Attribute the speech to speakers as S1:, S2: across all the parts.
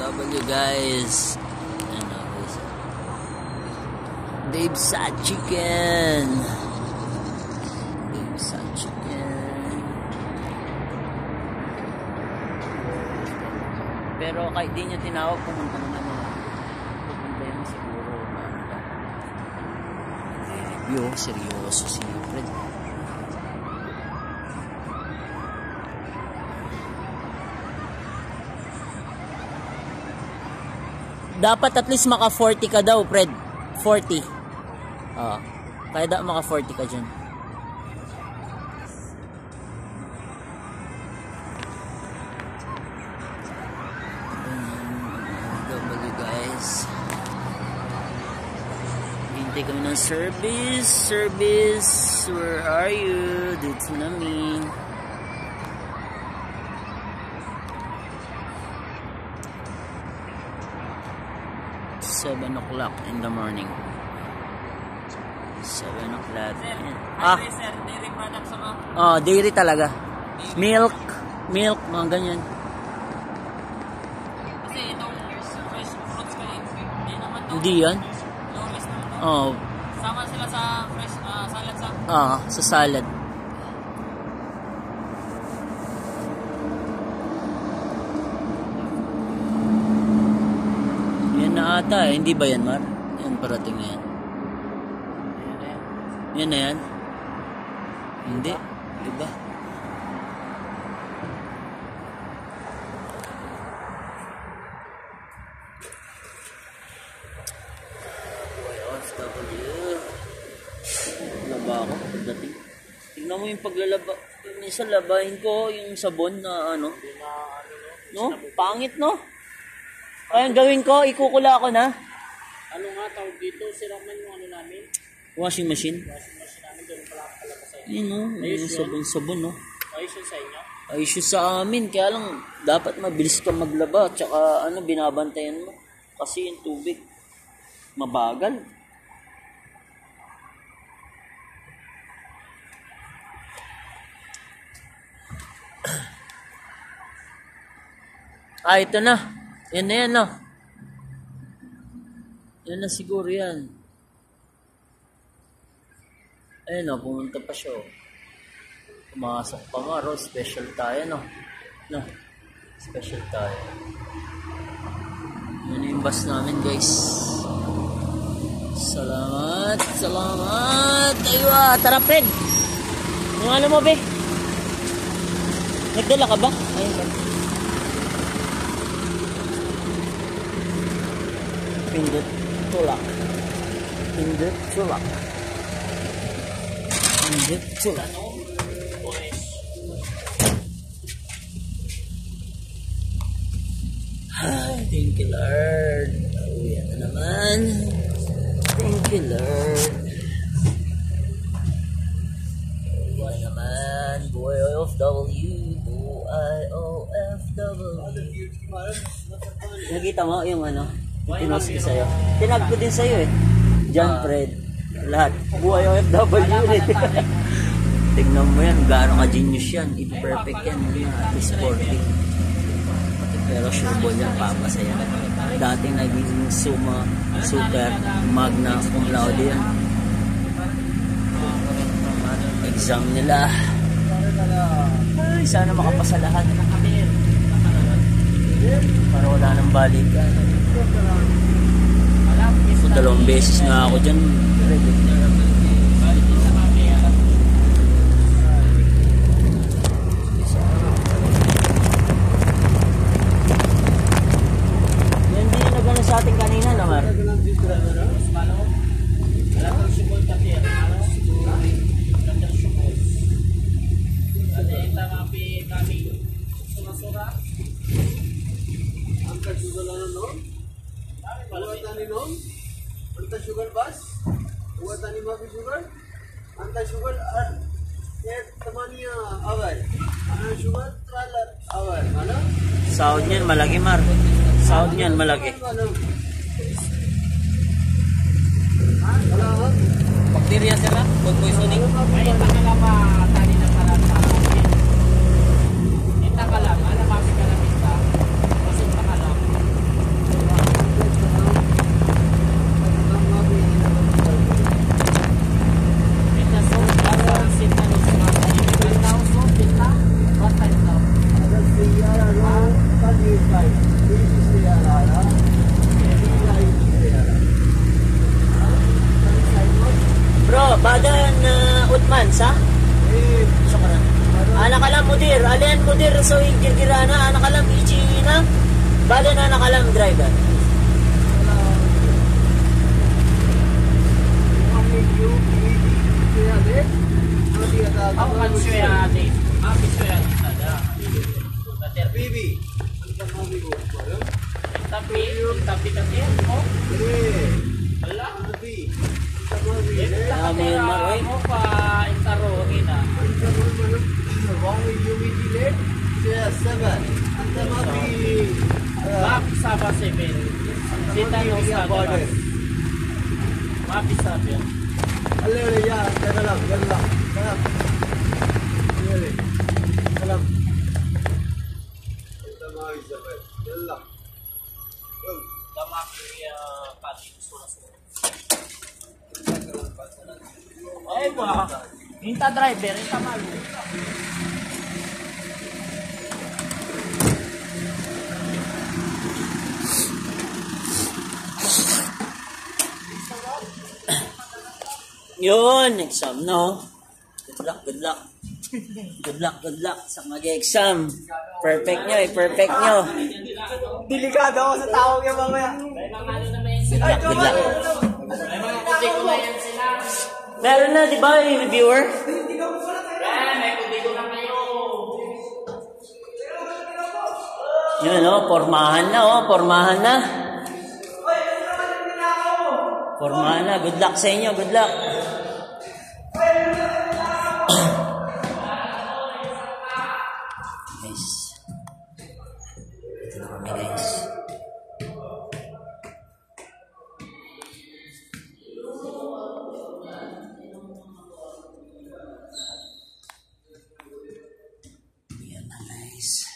S1: OFW guys. Ano guys? Dave's Hot Chicken. Dave's Hot Chicken. Pero kahit di nyo tinawag, pumunta naman yun. Pupunta yun siguro. Review, seryoso si Fred. Dapat at least maka 40 ka daw, Fred. 40. Kaya dapat maka 40 ka dyan. W guys. Hintay kami ng service. Service. Where are you? Dito namin. 7 o'clock in the morning. 7 o'clock.
S2: Sir, dairy products ako.
S1: Dairy talaga. Milk, mga ganyan.
S2: Kasi itong fresh fruits ko hindi naman to.
S1: Hindi yan?
S2: Low risk naman to. Sama sila sa fresh salad sa?
S1: Sa salad. Ata, hindi ba yan, Mar? Yan, parating na yan. Yan na yan? Hindi. Diba? OFW. Laba ako pagdating. Tignan mo yung paglalaba. Minsan labahin ko yung sabon na ano. No? Pangit, no? Ayun, gawin ko, ikukula ko na.
S2: Ano nga tawag dito? Siraman yung ano namin?
S1: Washing machine.
S2: Washing machine namin doon pala sa inyo.
S1: Ayun, no? Ayun, sabon-sabon, no?
S2: Ayos yun sa inyo?
S1: Ayos yun sa amin. Kaya lang, dapat mabilis ka maglaba. Tsaka, binabantayan mo. Kasi yung tubig, mabagal. Ito na. Yan na yan, no? Yan na siguro yan. Ayun, no? Pumunta pa siya, oh. Pumasok pa nga, ro. Special tayo, no? No? Special tayo. Yan yung bus namin, guys. Salamat. Salamat. Aywa, tara, Fred. Yung ano mo, be? Nagdala ka ba? Ayun ba? Pindot tulak. Pindot tulak. Pindot tulak. Ay, thank you, Lord. Uwi na naman. Thank you, Lord. Uwi naman. Boy OFW. Boy OFW. Nakita mo yung ano? Pinost ko sa'yo. Tinag ko din sa'yo eh. John Fred. Lahat. Buhay OFW ulit. Tignan mo yan. Gaano ka-genius yan. Perfect yan. At least 40. Pero sure ball yan. Papasaya. Dating naging super magna cum laude yan. Exam nila. Ay, sana makapasa lahat. Para wala nang balikan. So, 2 beses nga ako dyan. Yan din yung nagano sa atin kanina, Namar.
S3: Sugar bus, buat tani mafi sugar, anta sugar tamania hour, ana sugar tralar hour, mana?
S1: Sahod niyan malaki, Mar. Sahod niyan malaki.
S2: Bakterya sila? Food poisoning? Ay, pakalama tani na parang Ita ka lang, alam mami ka na kita. Pasok ka lang.
S1: so kirkirana, anak alam, ichi na. Bale na anak alam, driver.
S2: Ako kan siya ate. Ako siya ada.
S3: Bibi.
S2: Tapi tapi mo. Ala.
S3: Bibi.
S1: Dami yan, Maroy.
S2: Mo pa intaro ina.
S3: Yes, 7. Anta mabi.
S2: Map saba 7. Sita no sa
S3: Border.
S2: Map saba.
S3: Ale, ya, dalam, dalam. Ele. Dalam. Anta mabi 7. Dalam.
S2: Tama kaya pati surat. Ay ba? Hinta driver, hinta malu.
S1: Yun, exam no. Good luck, good luck. Good luck, good luck sa mag-exam. Perfect nyo, perfect nyo.
S3: Delikado ako sa tawag yung mamaya.
S1: Good luck, good luck.
S2: May mga kuti ko na yan sila.
S1: Meron na, di ba, yung reviewer?
S2: May kuti ko na kayo.
S1: Yun, no, pormahan na, oh, pormahan na. Pormahan na, good luck sa inyo, good luck. Guys. Ito na kami, guys. Yan na, guys.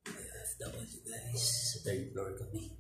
S1: OFW, guys. Sa third floor kami.